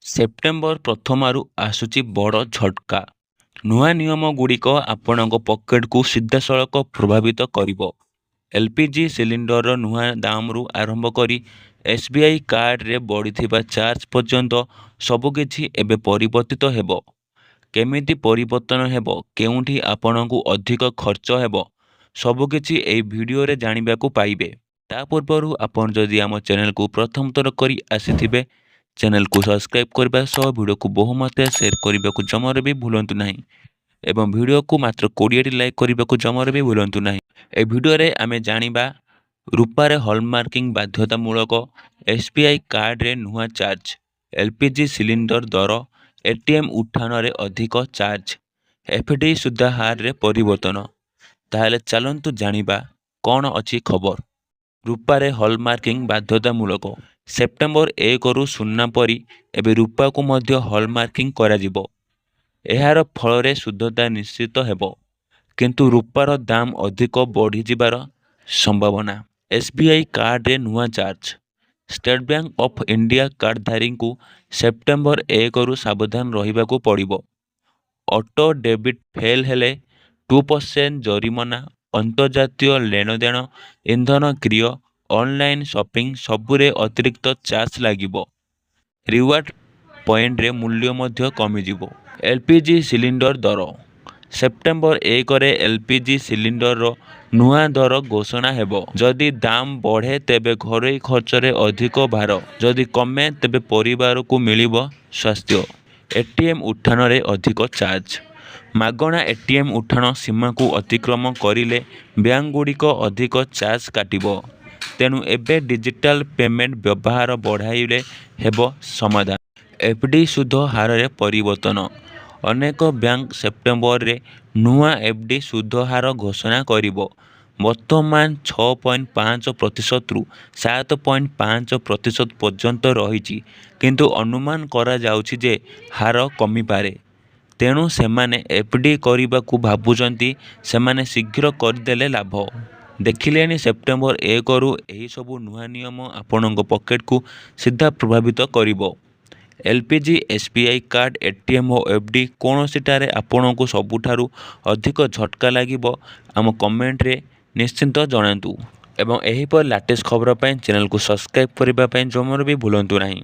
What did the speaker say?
September ପ୍ରଥମାରୁ ଆସୁଛି ବଡ଼ ଝଟକା। ନୂଆ ନିୟମଗୁଡ଼ିକ ଆପଣଙ୍କ ପକେଟକୁ ସିଧାସଳଖ ପ୍ରଭାବିତ କରିବ। ଏଲ୍‌ପିଜି ସିଲିଣ୍ଡରର ନୂଆ ଦାମରୁ ଆରମ୍ଭ କରି ଏସ୍‌ବିଆଇ କାର୍ଡରେ ବଢ଼ିଥିବା ଚାର୍ଜ ପର୍ଯ୍ୟନ୍ତ ସବୁକିଛି ଏବେ ପରିବର୍ତ୍ତିତ ହେବ। କେମିତି ପରିବର୍ତ୍ତନ ହେବ, କେଉଁଠି ଆପଣଙ୍କୁ ଅଧିକ ଖର୍ଚ୍ଚ ହେବ, ସବୁକିଛି ଏହି ଭିଡିଓରେ ଜାଣିବାକୁ ପାଇବେ। ତା ପୂର୍ବରୁ ଆପଣ ଯଦି ଆମ ଚ୍ୟାନେଲକୁ ପ୍ରଥମ ଥର କରି ଆସିଥିବେ, ଚ୍ୟାନେଲକୁ ସବସ୍କ୍ରାଇବ୍ କରିବା ସହ ଭିଡ଼ିଓକୁ ବହୁମାତ୍ରାରେ ସେୟାର କରିବାକୁ ଜମାରୁ ବି ଭୁଲନ୍ତୁ ନାହିଁ ଏବଂ ଭିଡ଼ିଓକୁ ମାତ୍ର 20ଟି ଲାଇକ୍ କରିବାକୁ ଜମାରୁ ବି ଭୁଲନ୍ତୁ ନାହିଁ। ଏ ଭିଡ଼ିଓରେ ଆମେ ଜାଣିବା ରୂପାରେ ହଲମାର୍କିଂ ବାଧ୍ୟତାମୂଳକ, ଏସ୍‌ବିଆଇ କାର୍ଡରେ ନୂଆ ଚାର୍ଜ, ଏଲ୍‌ପିଜି ସିଲିଣ୍ଡର ଦର, ଏଟିଏମ୍ ଉଠାଣରେ ଅଧିକ ଚାର୍ଜ, ଏଫ୍‌ଡି ସୁଧହାରରେ ପରିବର୍ତ୍ତନ। ତାହେଲେ ଚାଲନ୍ତୁ ଜାଣିବା କ'ଣ ଅଛି ଖବର। ରୂପାରେ ହଲମାର୍କିଂ ବାଧ୍ୟତାମୂଳକ। ସେପ୍ଟେମ୍ବର 1ରୁ ସୁନା ପରି ଏବେ ରୂପାକୁ ମଧ୍ୟ ହଲମାର୍କିଂ କରାଯିବ। ଏହାର ଫଳରେ ଶୁଦ୍ଧତା ନିଶ୍ଚିତ ହେବ, କିନ୍ତୁ ରୂପାର ଦାମ ଅଧିକ ବଢ଼ିଯିବାର ସମ୍ଭାବନା। ଏସ୍‌ବିଆଇ କାର୍ଡରେ ନୂଆ charge. State Bank of India କାର୍ଡଧାରୀଙ୍କୁ ସେପ୍ଟେମ୍ବର 1ରୁ ସାବଧାନ ରହିବାକୁ ପଡ଼ିବ। ଅଟୋ ଡେବିଟ୍ ଫେଲ୍ ହେଲେ 2% ଜରିମାନା। ଅନ୍ତର୍ଜାତୀୟ ନେଣଦେଣ, ଇନ୍ଧନ କ୍ରୟ, ଅନଲାଇନ୍ ସପିଂ ସବୁରେ ଅତିରିକ୍ତ ଚାର୍ଜ ଲାଗିବ। ରିୱାର୍ଡ ପଏଣ୍ଟରେ ମୂଲ୍ୟ ମଧ୍ୟ କମିଯିବ। ଏଲ୍‌ପିଜି ସିଲିଣ୍ଡର ଦର। ସେପ୍ଟେମ୍ବର 1ରେ ଏଲ୍‌ପିଜି ସିଲିଣ୍ଡରର ନୂଆ ଦର ଘୋଷଣା ହେବ। ଯଦି ଦାମ ବଢ଼େ ତେବେ ଘରୋଇ ଖର୍ଚ୍ଚରେ ଅଧିକ ଭାର, ଯଦି କମେ ତେବେ ପରିବାରକୁ ମିଳିବ ସ୍ୱାସ୍ଥ୍ୟ। ଏଟିଏମ୍ ଉଠାଣରେ ଅଧିକ ଚାର୍ଜ। ମାଗଣା ଏଟିଏମ୍ ଉଠାଣ ସୀମାକୁ ଅତିକ୍ରମ କରିଲେ ବ୍ୟାଙ୍କଗୁଡ଼ିକ ଅଧିକ ଚାର୍ଜ କାଟିବ। ତେଣୁ ଏବେ ଡିଜିଟାଲ ପେମେଣ୍ଟ ବ୍ୟବହାର ବଢ଼ାଇଲେ ହେବ ସମାଧାନ। ଏଫ୍‌ଡି ସୁଧ ହାରରେ ପରିବର୍ତ୍ତନ। ଅନେକ ବ୍ୟାଙ୍କ ସେପ୍ଟେମ୍ବରରେ ନୂଆ ଏଫ୍‌ଡି ସୁଧ ହାର ଘୋଷଣା କରିବ। ବର୍ତ୍ତମାନ 6.5%ରୁ 7.5% ପର୍ଯ୍ୟନ୍ତ ରହିଛି, କିନ୍ତୁ ଅନୁମାନ କରାଯାଉଛି ଯେ ହାର କମିପାରେ। ତେଣୁ ସେମାନେ ଏଫ୍‌ଡି କରିବାକୁ ଭାବୁଛନ୍ତି, ସେମାନେ ଶୀଘ୍ର କରିଦେଲେ ଲାଭ। ଦେଖିଲେଣି, ସେପ୍ଟେମ୍ବର 1ରୁ ଏହିସବୁ ନୂଆ ନିୟମ ଆପଣଙ୍କ ପକେଟକୁ ସିଧା ପ୍ରଭାବିତ କରିବ। ଏଲ୍‌ପିଜି, ଏସ୍‌ବିଆଇ କାର୍ଡ, ଏଟିଏମ୍ ଓ ଏଫ୍‌ଡି କୌଣସିଟାରେ ଆପଣଙ୍କୁ ସବୁଠାରୁ ଅଧିକ ଝଟକା ଲାଗିବ? ଆମ କମେଣ୍ଟରେ ନିଶ୍ଚିତ ଜଣାନ୍ତୁ ଏବଂ ଏହିପରି ଲାଟେଷ୍ଟ ଖବର ପାଇଁ ଚ୍ୟାନେଲକୁ ସବସ୍କ୍ରାଇବ୍ କରିବା ପାଇଁ ଜମାରୁ ବି ଭୁଲନ୍ତୁ ନାହିଁ।